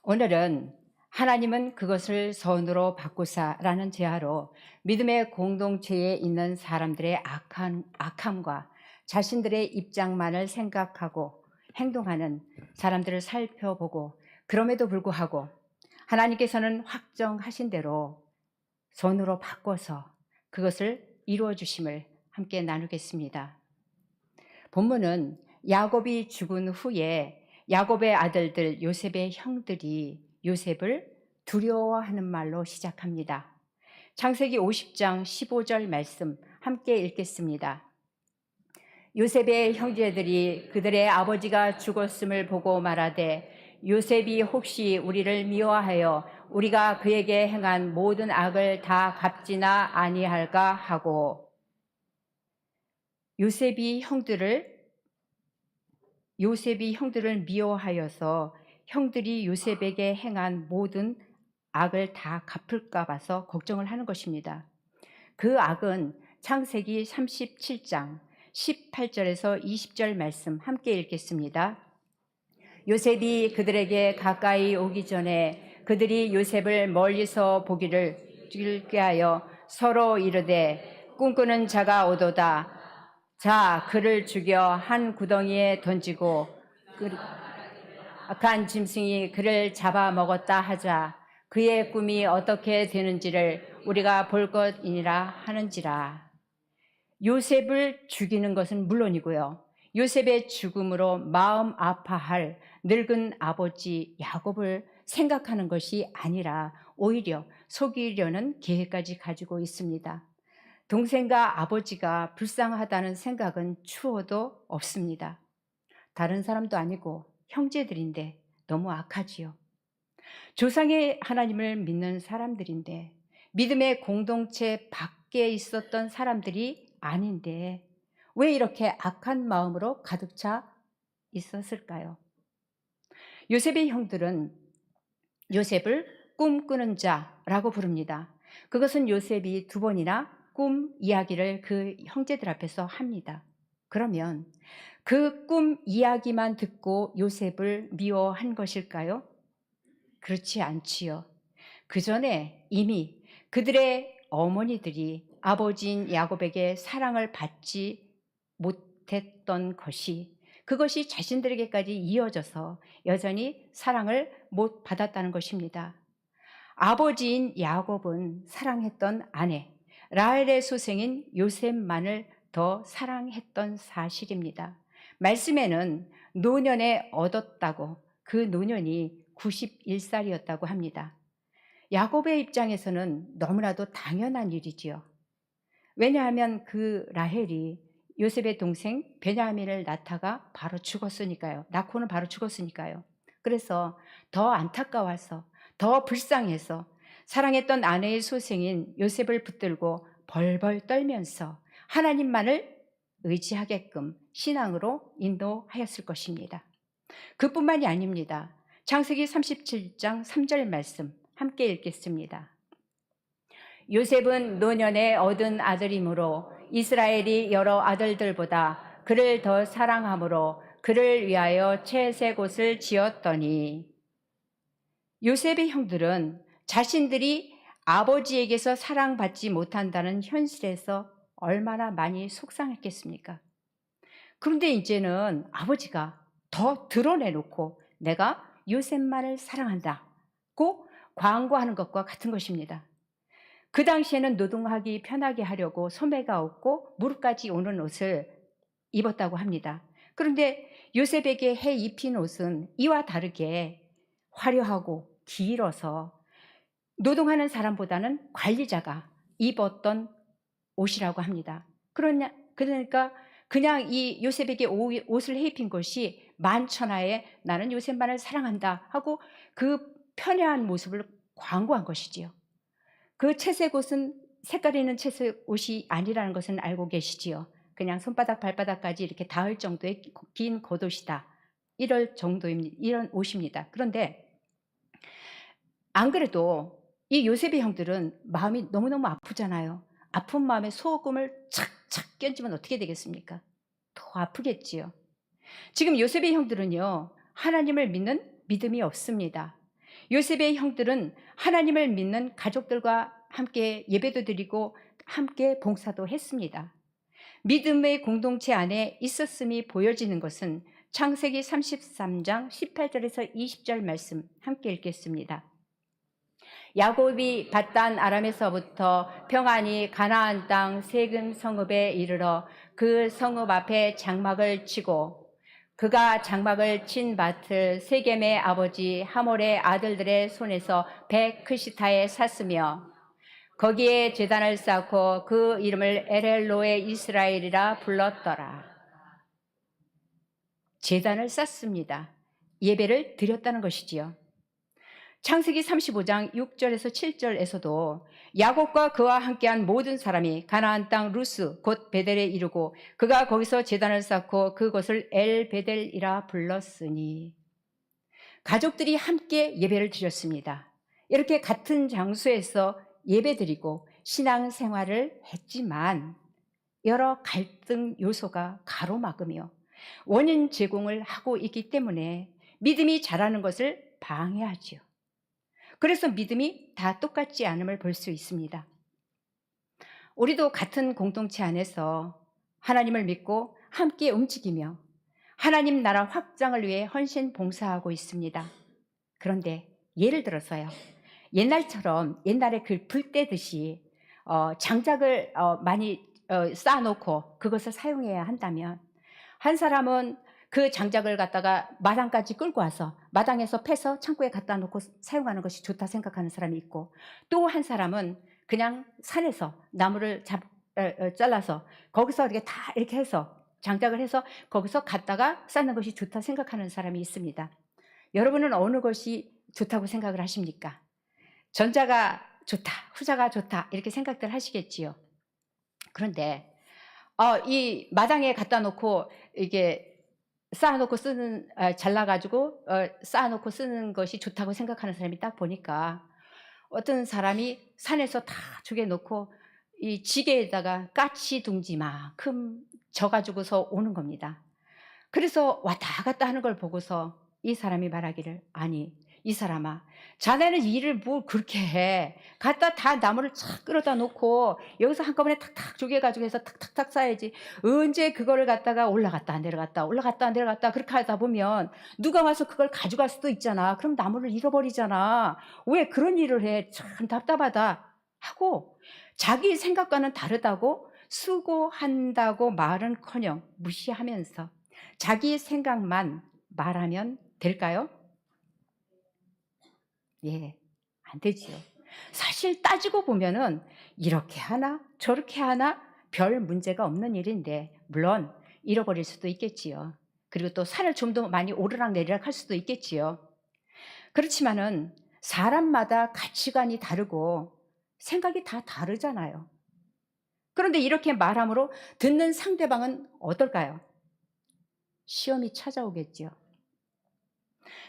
오늘은 하나님은 그것을 선으로 바꾸사라는 제하로 믿음의 공동체에 있는 사람들의 악함과 자신들의 입장만을 생각하고 행동하는 사람들을 살펴보고, 그럼에도 불구하고 하나님께서는 확정하신 대로 선으로 바꿔서 그것을 이루어 주심을 함께 나누겠습니다. 본문은 야곱이 죽은 후에 야곱의 아들들 요셉의 형들이 요셉을 두려워하는 말로 시작합니다. 창세기 50장 15절 말씀 함께 읽겠습니다. 요셉의 형제들이 그들의 아버지가 죽었음을 보고 말하되, 요셉이 혹시 우리를 미워하여 우리가 그에게 행한 모든 악을 다 갚지나 아니할까 하고, 요셉이 형들을 미워하여서 형들이 요셉에게 행한 모든 악을 다 갚을까 봐서 걱정을 하는 것입니다. 그 악은 창세기 37장 18절에서 20절 말씀 함께 읽겠습니다. 요셉이 그들에게 가까이 오기 전에 그들이 요셉을 멀리서 보기를 꾀하여 서로 이르되, 꿈꾸는 자가 오도다. 자, 그를 죽여 한 구덩이에 던지고 악한 짐승이 그를 잡아먹었다 하자. 그의 꿈이 어떻게 되는지를 우리가 볼 것이니라 하는지라. 요셉을 죽이는 것은 물론이고요, 요셉의 죽음으로 마음 아파할 늙은 아버지 야곱을 생각하는 것이 아니라 오히려 속이려는 계획까지 가지고 있습니다. 동생과 아버지가 불쌍하다는 생각은 추워도 없습니다. 다른 사람도 아니고 형제들인데 너무 악하지요. 조상의 하나님을 믿는 사람들인데, 믿음의 공동체 밖에 있었던 사람들이 아닌데 왜 이렇게 악한 마음으로 가득 차 있었을까요? 요셉의 형들은 요셉을 꿈꾸는 자라고 부릅니다. 그것은 요셉이 2번이나 꿈 이야기를 그 형제들 앞에서 합니다. 그러면 그 꿈 이야기만 듣고 요셉을 미워한 것일까요? 그렇지 않지요. 그 전에 이미 그들의 어머니들이 아버지인 야곱에게 사랑을 받지 못했던 것이, 그것이 자신들에게까지 이어져서 여전히 사랑을 못 받았다는 것입니다. 아버지인 야곱은 사랑했던 아내 라헬의 소생인 요셉만을 더 사랑했던 사실입니다. 말씀에는 노년에 얻었다고, 그 노년이 91살이었다고 합니다. 야곱의 입장에서는 너무나도 당연한 일이지요. 왜냐하면 그 라헬이 요셉의 동생 베냐민을 낳고는 바로 죽었으니까요. 그래서 더 안타까워서, 더 불쌍해서 사랑했던 아내의 소생인 요셉을 붙들고 벌벌 떨면서 하나님만을 의지하게끔 신앙으로 인도하였을 것입니다. 그뿐만이 아닙니다. 창세기 37장 3절 말씀 함께 읽겠습니다. 요셉은 노년에 얻은 아들이므로 이스라엘이 여러 아들들보다 그를 더 사랑하므로 그를 위하여 채색 옷을 지었더니, 요셉의 형들은 자신들이 아버지에게서 사랑받지 못한다는 현실에서 얼마나 많이 속상했겠습니까? 그런데 이제는 아버지가 더 드러내놓고 내가 요셉만을 사랑한다고 광고하는 것과 같은 것입니다. 그 당시에는 노동하기 편하게 하려고 소매가 없고 무릎까지 오는 옷을 입었다고 합니다. 그런데 요셉에게 해 입힌 옷은 이와 다르게 화려하고 길어서 노동하는 사람보다는 관리자가 입었던 옷이라고 합니다. 그러니까 그냥 이 요셉에게 옷을 해 입힌 것이 만천하에 나는 요셉만을 사랑한다 하고 그 편애한 모습을 광고한 것이지요. 그 채색 옷은 색깔 있는 채색 옷이 아니라는 것은 알고 계시지요. 그냥 손바닥 발바닥까지 이렇게 닿을 정도의 긴 겉옷이다, 이런 옷입니다. 그런데 안 그래도 이 요셉의 형들은 마음이 너무너무 아프잖아요. 아픈 마음에 소금을 착착 끼얹으면 어떻게 되겠습니까? 더 아프겠지요. 지금 요셉의 형들은요, 하나님을 믿는 믿음이 없습니다. 요셉의 형들은 하나님을 믿는 가족들과 함께 예배도 드리고 함께 봉사도 했습니다. 믿음의 공동체 안에 있었음이 보여지는 것은 창세기 33장 18절에서 20절 말씀 함께 읽겠습니다. 야곱이 밧단 아람에서부터 평안히 가나안 땅 세금 성읍에 이르러 그 성읍 앞에 장막을 치고 그가 장막을 친 밭을 세겜의 아버지 하몰의 아들들의 손에서 베크시타에 샀으며 거기에 제단을 쌓고 그 이름을 엘엘로에 이스라엘이라 불렀더라. 제단을 쌓습니다. 예배를 드렸다는 것이지요. 창세기 35장 6절에서 7절에서도 야곱과 그와 함께한 모든 사람이 가나안 땅 루스 곧 베델에 이르고 그가 거기서 제단을 쌓고 그곳을 엘베델이라 불렀으니 가족들이 함께 예배를 드렸습니다. 이렇게 같은 장소에서 예배드리고 신앙생활을 했지만 여러 갈등 요소가 가로막으며 원인 제공을 하고 있기 때문에 믿음이 자라는 것을 방해하지요. 그래서 믿음이 다 똑같지 않음을 볼 수 있습니다. 우리도 같은 공동체 안에서 하나님을 믿고 함께 움직이며 하나님 나라 확장을 위해 헌신 봉사하고 있습니다. 그런데 예를 들어서요. 옛날처럼 옛날에 그 불 떼듯이 장작을 많이 쌓아놓고 그것을 사용해야 한다면 한 사람은 그 장작을 갖다가 마당까지 끌고 와서 마당에서 패서 창고에 갖다 놓고 사용하는 것이 좋다 생각하는 사람이 있고 또 한 사람은 그냥 산에서 나무를 잘라서 거기서 이렇게 다 이렇게 해서 장작을 해서 거기서 갖다가 쌓는 것이 좋다 생각하는 사람이 있습니다. 여러분은 어느 것이 좋다고 생각을 하십니까? 전자가 좋다, 후자가 좋다 이렇게 생각들 하시겠지요. 그런데 이 마당에 갖다 놓고 이게 쌓아놓고 잘라가지고 쌓아놓고 쓰는 것이 좋다고 생각하는 사람이 딱 보니까 어떤 사람이 산에서 다 죽여놓고 이 지게에다가 까치둥지만큼 져가지고서 오는 겁니다. 그래서 왔다 갔다 하는 걸 보고서 이 사람이 말하기를 아니 이 사람아 자네는 일을 뭐 그렇게 해 갖다 다 나무를 착 끌어다 놓고 여기서 한꺼번에 탁탁 쪼개가지고 해서 탁탁탁 쌓아야지 언제 그거를 갖다가 올라갔다 내려갔다 그렇게 하다 보면 누가 와서 그걸 가져갈 수도 있잖아. 그럼 나무를 잃어버리잖아. 왜 그런 일을 해? 참 답답하다 하고 자기 생각과는 다르다고 수고한다고 말은커녕 무시하면서 자기 생각만 말하면 될까요? 예, 안 되지요. 사실 따지고 보면은 이렇게 하나 저렇게 하나 별 문제가 없는 일인데 물론 잃어버릴 수도 있겠지요. 그리고 또 산을 좀 더 많이 오르락 내리락 할 수도 있겠지요. 그렇지만은 사람마다 가치관이 다르고 생각이 다 다르잖아요. 그런데 이렇게 말함으로 듣는 상대방은 어떨까요? 시험이 찾아오겠지요.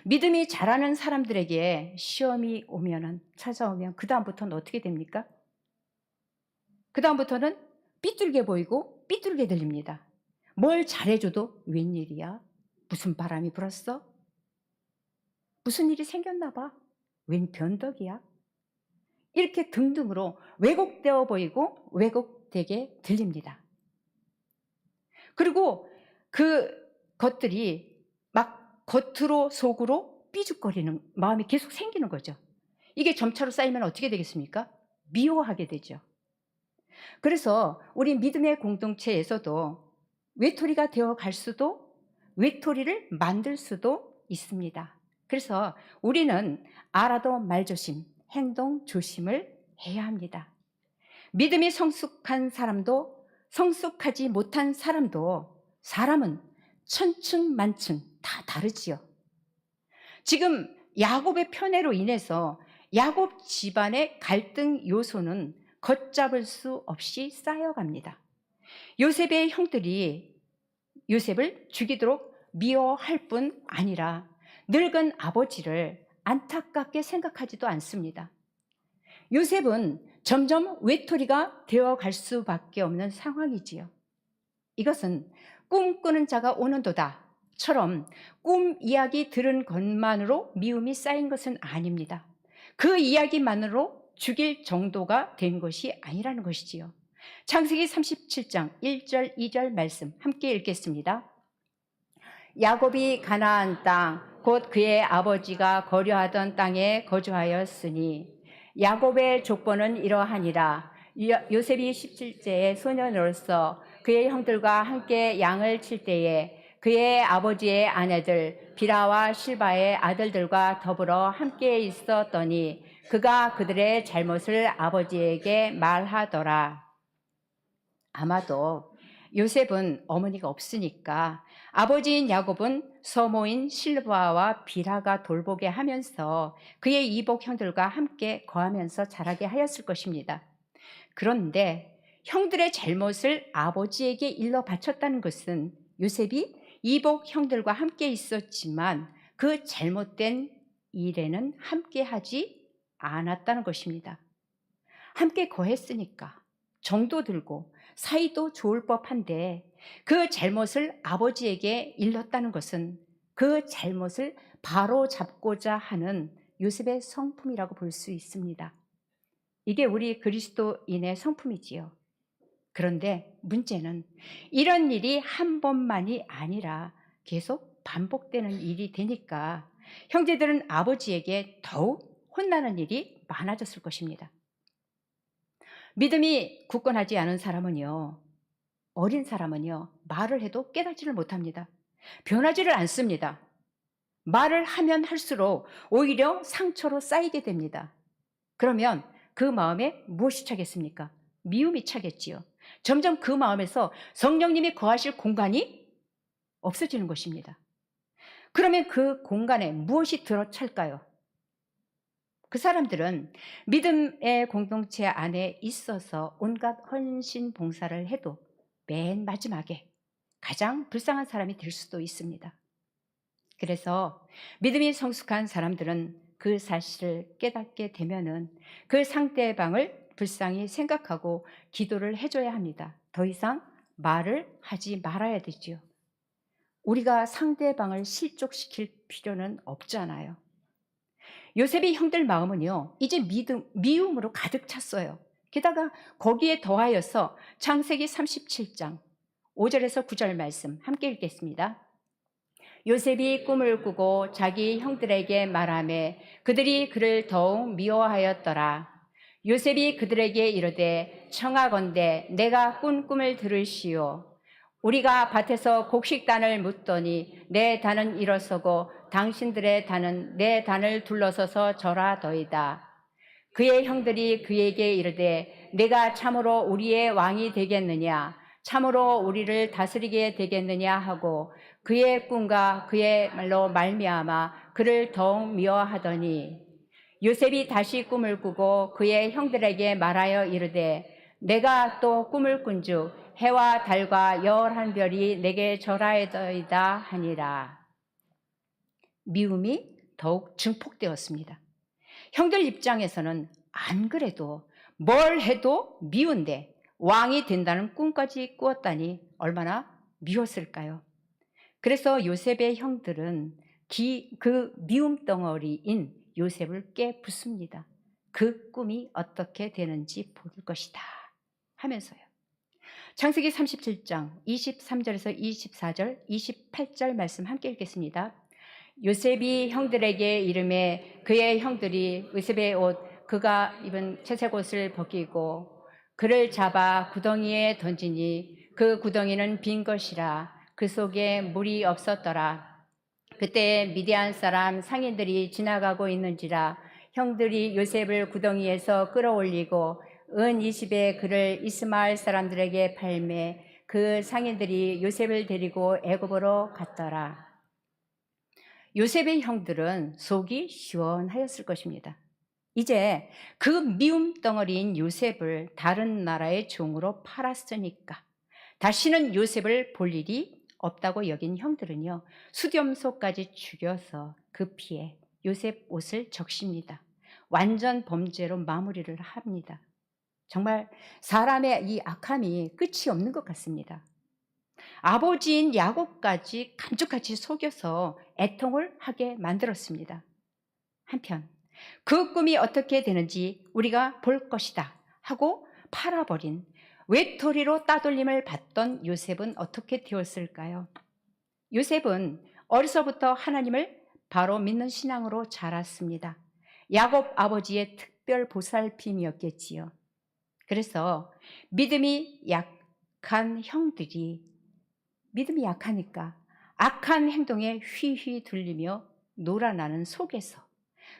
믿음이 자라는 사람들에게 시험이 찾아오면 그 다음부터는 어떻게 됩니까? 그 다음부터는 삐뚤게 보이고 삐뚤게 들립니다. 뭘 잘해줘도 웬일이야? 무슨 바람이 불었어? 무슨 일이 생겼나 봐? 웬 변덕이야? 이렇게 등등으로 왜곡되어 보이고 왜곡되게 들립니다. 그리고 그 것들이 막 겉으로 속으로 삐죽거리는 마음이 계속 생기는 거죠. 이게 점차로 쌓이면 어떻게 되겠습니까? 미워하게 되죠. 그래서 우리 믿음의 공동체에서도 외톨이가 되어 갈 수도 외톨이를 만들 수도 있습니다. 그래서 우리는 알아도 말조심, 행동 조심을 해야 합니다. 믿음이 성숙한 사람도 성숙하지 못한 사람도 사람은 천층만층 다 다르지요. 지금 야곱의 편애로 인해서 야곱 집안의 갈등 요소는 걷잡을 수 없이 쌓여갑니다. 요셉의 형들이 요셉을 죽이도록 미워할 뿐 아니라 늙은 아버지를 안타깝게 생각하지도 않습니다. 요셉은 점점 외톨이가 되어갈 수밖에 없는 상황이지요. 이것은 꿈꾸는 자가 오는도다. 처럼 꿈 이야기 들은 것만으로 미움이 쌓인 것은 아닙니다. 그 이야기만으로 죽일 정도가 된 것이 아니라는 것이지요. 창세기 37장 1절 2절 말씀 함께 읽겠습니다. 야곱이 가나안 땅 곧 그의 아버지가 거류하던 땅에 거주하였으니 야곱의 족보는 이러하니라. 요셉이 17세의 소년으로서 그의 형들과 함께 양을 칠 때에 그의 아버지의 아내들 비라와 실바의 아들들과 더불어 함께 있었더니 그가 그들의 잘못을 아버지에게 말하더라. 아마도 요셉은 어머니가 없으니까 아버지인 야곱은 서모인 실바와 비라가 돌보게 하면서 그의 이복 형들과 함께 거하면서 자라게 하였을 것입니다. 그런데 형들의 잘못을 아버지에게 일러 바쳤다는 것은 요셉이 이복 형들과 함께 있었지만 그 잘못된 일에는 함께 하지 않았다는 것입니다. 함께 거했으니까 정도 들고 사이도 좋을 법한데 그 잘못을 아버지에게 일렀다는 것은 그 잘못을 바로 잡고자 하는 요셉의 성품이라고 볼 수 있습니다. 이게 우리 그리스도인의 성품이지요. 그런데 문제는 이런 일이 한 번만이 아니라 계속 반복되는 일이 되니까 형제들은 아버지에게 더욱 혼나는 일이 많아졌을 것입니다. 믿음이 굳건하지 않은 사람은요, 어린 사람은요, 말을 해도 깨닫지를 못합니다. 변하지를 않습니다. 말을 하면 할수록 오히려 상처로 쌓이게 됩니다. 그러면 그 마음에 무엇이 차겠습니까? 미움이 차겠지요. 점점 그 마음에서 성령님이 거하실 공간이 없어지는 것입니다. 그러면 그 공간에 무엇이 들어찰까요? 그 사람들은 믿음의 공동체 안에 있어서 온갖 헌신 봉사를 해도 맨 마지막에 가장 불쌍한 사람이 될 수도 있습니다. 그래서 믿음이 성숙한 사람들은 그 사실을 깨닫게 되면은 그 상대방을 불쌍히 생각하고 기도를 해줘야 합니다. 더 이상 말을 하지 말아야 되지요. 우리가 상대방을 실족시킬 필요는 없잖아요. 요셉의 형들 마음은요, 이제 미움으로 가득 찼어요. 게다가 거기에 더하여서 창세기 37장 5절에서 9절 말씀 함께 읽겠습니다. 요셉이 꿈을 꾸고 자기 형들에게 말하매 그들이 그를 더욱 미워하였더라. 요셉이 그들에게 이르되 청하건대 내가 꾼 꿈을 들으시오. 우리가 밭에서 곡식단을 묻더니 내 단은 일어서고 당신들의 단은 내 단을 둘러서서 절하더이다. 그의 형들이 그에게 이르되 내가 참으로 우리의 왕이 되겠느냐, 참으로 우리를 다스리게 되겠느냐 하고 그의 꿈과 그의 말로 말미암아 그를 더욱 미워하더니 요셉이 다시 꿈을 꾸고 그의 형들에게 말하여 이르되 내가 또 꿈을 꾼즉 해와 달과 11별이 내게 절하여더이다 하니라. 미움이 더욱 증폭되었습니다. 형들 입장에서는 안 그래도 뭘 해도 미운데 왕이 된다는 꿈까지 꾸었다니 얼마나 미웠을까요? 그래서 요셉의 형들은 그 미움 덩어리인 요셉을 깨부숩니다. 그 꿈이 어떻게 되는지 볼 것이다 하면서요. 창세기 37장 23절에서 24절, 28절 말씀 함께 읽겠습니다. 요셉이 형들에게 이르매 그의 형들이 요셉의 옷, 그가 입은 채색 옷을 벗기고 그를 잡아 구덩이에 던지니 그 구덩이는 빈 것이라 그 속에 물이 없었더라. 그때 미디안 사람 상인들이 지나가고 있는지라 형들이 요셉을 구덩이에서 끌어올리고 은 20에 그를 이스마엘 사람들에게 팔매 그 상인들이 요셉을 데리고 애굽으로 갔더라. 요셉의 형들은 속이 시원하였을 것입니다. 이제 그 미움 덩어리인 요셉을 다른 나라의 종으로 팔았으니까 다시는 요셉을 볼 일이 없다고 여긴 형들은요, 수렴소까지 죽여서 그 피에 요셉 옷을 적십니다. 완전 범죄로 마무리를 합니다. 정말 사람의 이 악함이 끝이 없는 것 같습니다. 아버지인 야곱까지 감쪽같이 속여서 애통을 하게 만들었습니다. 한편 그 꿈이 어떻게 되는지 우리가 볼 것이다 하고 팔아버린 외톨이로 따돌림을 받던 요셉은 어떻게 되었을까요? 요셉은 어려서부터 하나님을 바로 믿는 신앙으로 자랐습니다. 야곱 아버지의 특별 보살핌이었겠지요. 그래서 믿음이 약한 형들이 믿음이 약하니까 악한 행동에 휘휘 들리며 놀아나는 속에서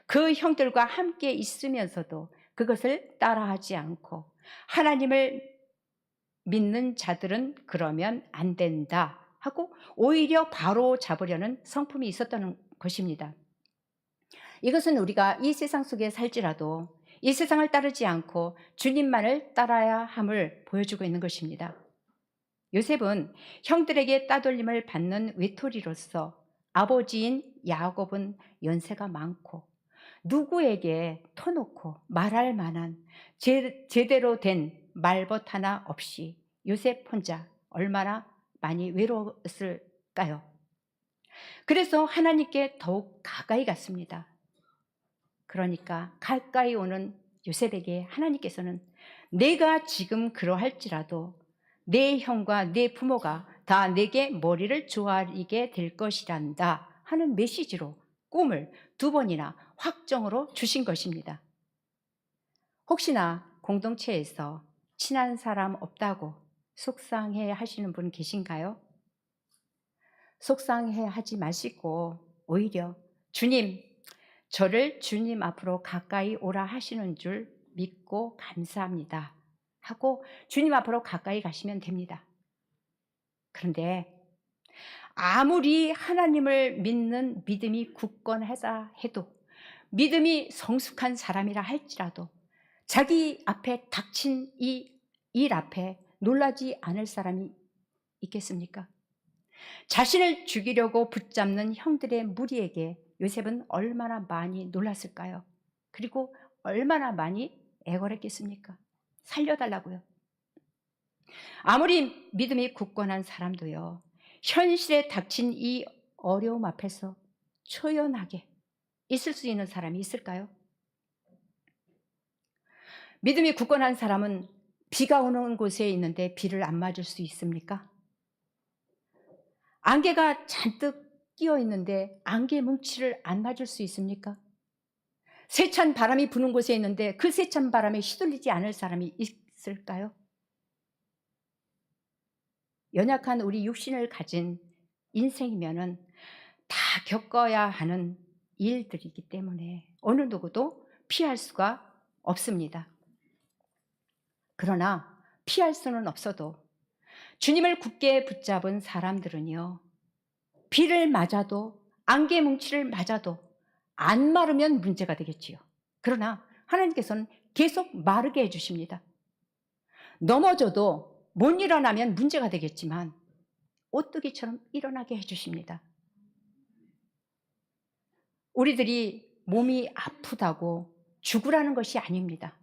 그 형들과 함께 있으면서도 그것을 따라하지 않고 하나님을 믿는 자들은 그러면 안 된다 하고 오히려 바로 잡으려는 성품이 있었다는 것입니다. 이것은 우리가 이 세상 속에 살지라도 이 세상을 따르지 않고 주님만을 따라야 함을 보여주고 있는 것입니다. 요셉은 형들에게 따돌림을 받는 외톨이로서 아버지인 야곱은 연세가 많고 누구에게 터놓고 말할 만한 제대로 된 말벗 하나 없이 요셉 혼자 얼마나 많이 외로웠을까요? 그래서 하나님께 더욱 가까이 갔습니다. 그러니까 가까이 오는 요셉에게 하나님께서는 내가 지금 그러할지라도 내 형과 내 부모가 다 내게 머리를 조아리게 될 것이란다 하는 메시지로 꿈을 2번이나 확정으로 주신 것입니다. 혹시나 공동체에서 친한 사람 없다고 속상해 하시는 분 계신가요? 속상해 하지 마시고 오히려 주님, 저를 주님 앞으로 가까이 오라 하시는 줄 믿고 감사합니다 하고 주님 앞으로 가까이 가시면 됩니다. 그런데 아무리 하나님을 믿는 믿음이 굳건하자 해도 믿음이 성숙한 사람이라 할지라도 자기 앞에 닥친 이 일 앞에 놀라지 않을 사람이 있겠습니까? 자신을 죽이려고 붙잡는 형들의 무리에게 요셉은 얼마나 많이 놀랐을까요? 그리고 얼마나 많이 애걸했겠습니까? 살려달라고요. 아무리 믿음이 굳건한 사람도요, 현실에 닥친 이 어려움 앞에서 초연하게 있을 수 있는 사람이 있을까요? 믿음이 굳건한 사람은 비가 오는 곳에 있는데 비를 안 맞을 수 있습니까? 안개가 잔뜩 끼어 있는데 안개 뭉치를 안 맞을 수 있습니까? 세찬 바람이 부는 곳에 있는데 그 세찬 바람에 휘둘리지 않을 사람이 있을까요? 연약한 우리 육신을 가진 인생이면은 다 겪어야 하는 일들이기 때문에 어느 누구도 피할 수가 없습니다. 그러나 피할 수는 없어도 주님을 굳게 붙잡은 사람들은요, 비를 맞아도 안개 뭉치를 맞아도 안 마르면 문제가 되겠지요. 그러나 하나님께서는 계속 마르게 해주십니다. 넘어져도 못 일어나면 문제가 되겠지만 오뚜기처럼 일어나게 해주십니다. 우리들이 몸이 아프다고 죽으라는 것이 아닙니다.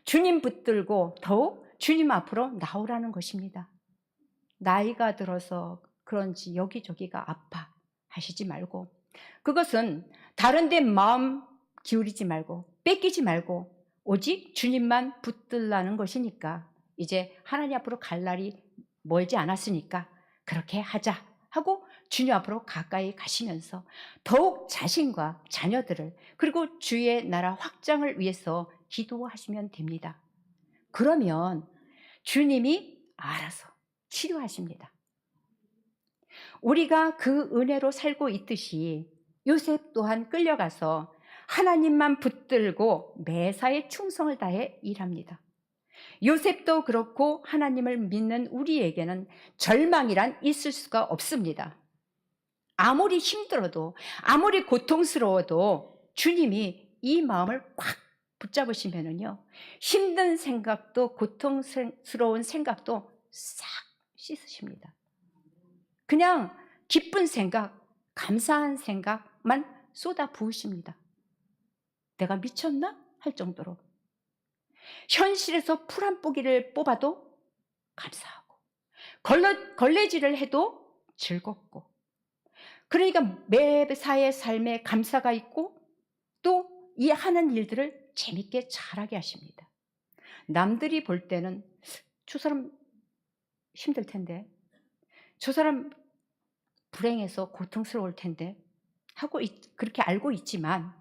주님 붙들고 더욱 주님 앞으로 나오라는 것입니다. 나이가 들어서 그런지 여기저기가 아파 하시지 말고, 그것은 다른 데 마음 기울이지 말고 뺏기지 말고 오직 주님만 붙들라는 것이니까 이제 하나님 앞으로 갈 날이 멀지 않았으니까 그렇게 하자 하고 주님 앞으로 가까이 가시면서 더욱 자신과 자녀들을 그리고 주의 나라 확장을 위해서 기도하시면 됩니다. 그러면 주님이 알아서 치료하십니다. 우리가 그 은혜로 살고 있듯이 요셉 또한 끌려가서 하나님만 붙들고 매사에 충성을 다해 일합니다. 요셉도 그렇고 하나님을 믿는 우리에게는 절망이란 있을 수가 없습니다. 아무리 힘들어도 아무리 고통스러워도 주님이 이 마음을 꽉 붙잡으시면은요, 힘든 생각도 고통스러운 생각도 싹 씻으십니다. 그냥 기쁜 생각, 감사한 생각만 쏟아 부으십니다. 내가 미쳤나? 할 정도로. 현실에서 풀 한 포기를 뽑아도 감사하고, 걸레질을 해도 즐겁고, 그러니까 매사의 삶에 감사가 있고 또 이 하는 일들을 재밌게 잘하게 하십니다. 남들이 볼 때는 저 사람 힘들 텐데, 저 사람 불행해서 고통스러울 텐데 하고 그렇게 알고 있지만,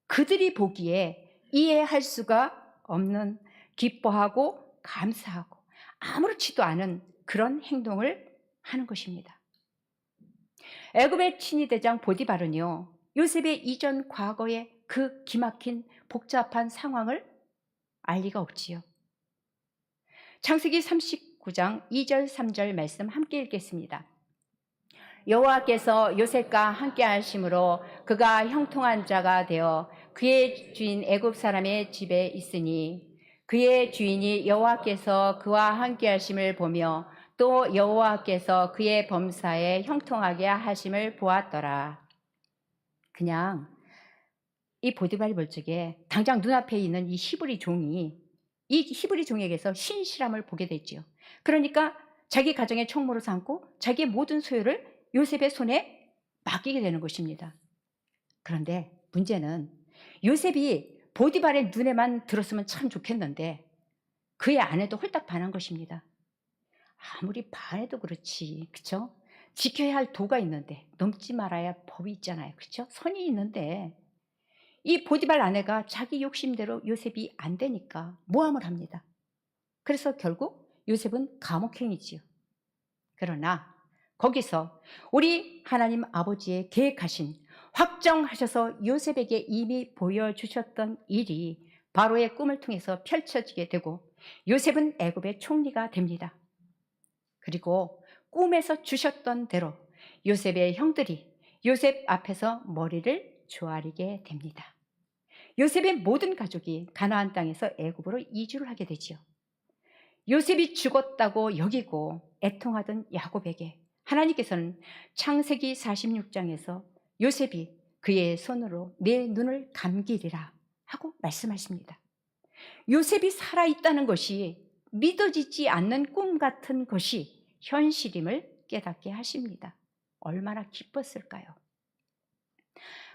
그들이 보기에 이해할 수가 없는, 기뻐하고 감사하고 아무렇지도 않은 그런 행동을 하는 것입니다. 애굽의 친위대장 보디발은요, 요셉의 이전 과거의 그 기막힌 복잡한 상황을 알 리가 없지요. 창세기 39장 2절 3절 말씀 함께 읽겠습니다. 여호와께서 요셉과 함께 하심으로 그가 형통한 자가 되어 그의 주인 애굽 사람의 집에 있으니, 그의 주인이 여호와께서 그와 함께 하심을 보며 또 여호와께서 그의 범사에 형통하게 하심을 보았더라. 그냥 이 보디발이 볼 적에 당장 눈앞에 있는 이 히브리 종에게서 신실함을 보게 됐지요. 그러니까 자기 가정의 총무로 삼고 자기의 모든 소유를 요셉의 손에 맡기게 되는 것입니다. 그런데 문제는 요셉이 보디발의 눈에만 들었으면 참 좋겠는데 그의 아내도 홀딱 반한 것입니다. 아무리 반해도 그렇지, 그렇죠? 지켜야 할 도가 있는데, 넘지 말아야 법이 있잖아요, 그렇죠? 선이 있는데 이 보디발 아내가 자기 욕심대로 요셉이 안 되니까 모함을 합니다. 그래서 결국 요셉은 감옥행이지요. 그러나 거기서 우리 하나님 아버지의 계획하신, 확정하셔서 요셉에게 이미 보여주셨던 일이 바로의 꿈을 통해서 펼쳐지게 되고 요셉은 애굽의 총리가 됩니다. 그리고 꿈에서 주셨던 대로 요셉의 형들이 요셉 앞에서 머리를 조아리게 됩니다. 요셉의 모든 가족이 가나안 땅에서 애굽으로 이주를 하게 되지요. 요셉이 죽었다고 여기고 애통하던 야곱에게 하나님께서는 창세기 46장에서 요셉이 그의 손으로 내 눈을 감기리라 하고 말씀하십니다. 요셉이 살아있다는 것이 믿어지지 않는 꿈 같은 것이 현실임을 깨닫게 하십니다. 얼마나 기뻤을까요?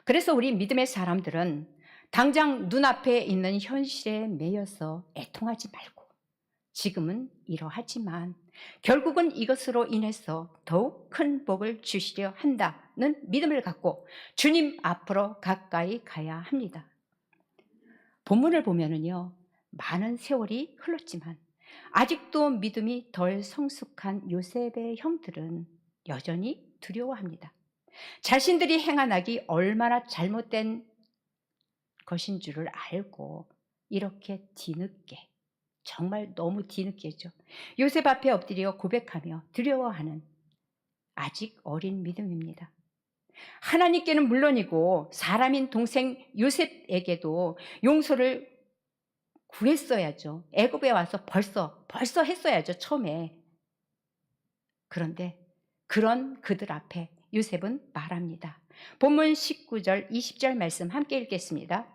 그래서 우리 믿음의 사람들은 당장 눈앞에 있는 현실에 매여서 애통하지 말고, 지금은 이러하지만 결국은 이것으로 인해서 더욱 큰 복을 주시려 한다는 믿음을 갖고 주님 앞으로 가까이 가야 합니다. 본문을 보면은요, 많은 세월이 흘렀지만 아직도 믿음이 덜 성숙한 요셉의 형들은 여전히 두려워합니다. 자신들이 행한 악이 얼마나 잘못된 것인 줄을 알고 이렇게 뒤늦게, 정말 너무 뒤늦게죠, 요셉 앞에 엎드려 고백하며 두려워하는 아직 어린 믿음입니다. 하나님께는 물론이고 사람인 동생 요셉에게도 용서를 구했어야죠. 애굽에 와서 벌써 했어야죠, 처음에. 그런데 그런 그들 앞에 요셉은 말합니다. 본문 19절 20절 말씀 함께 읽겠습니다.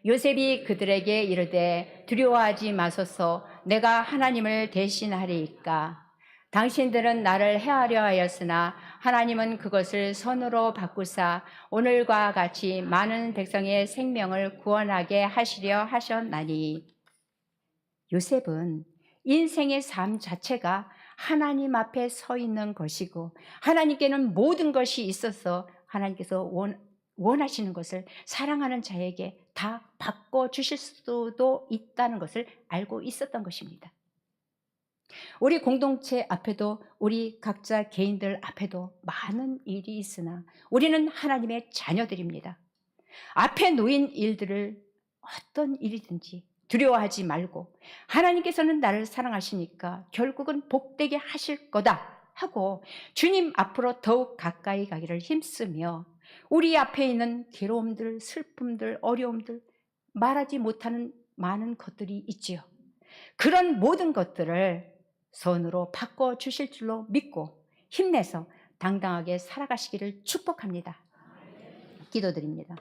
요셉이 그들에게 이르되 두려워하지 마소서, 내가 하나님을 대신하리이까. 당신들은 나를 해하려 하였으나 하나님은 그것을 선으로 바꾸사 오늘과 같이 많은 백성의 생명을 구원하게 하시려 하셨나니. 요셉은 인생의 삶 자체가 하나님 앞에 서 있는 것이고 하나님께는 모든 것이 있어서 하나님께서 원하시는 것을 사랑하는 자에게 다 바꿔주실 수도 있다는 것을 알고 있었던 것입니다. 우리 공동체 앞에도 우리 각자 개인들 앞에도 많은 일이 있으나 우리는 하나님의 자녀들입니다. 앞에 놓인 일들을 어떤 일이든지 두려워하지 말고 하나님께서는 나를 사랑하시니까 결국은 복되게 하실 거다 하고 주님 앞으로 더욱 가까이 가기를 힘쓰며 우리 앞에 있는 괴로움들, 슬픔들, 어려움들, 말하지 못하는 많은 것들이 있지요. 그런 모든 것들을 선으로 바꿔주실 줄로 믿고 힘내서 당당하게 살아가시기를 축복합니다. 기도드립니다.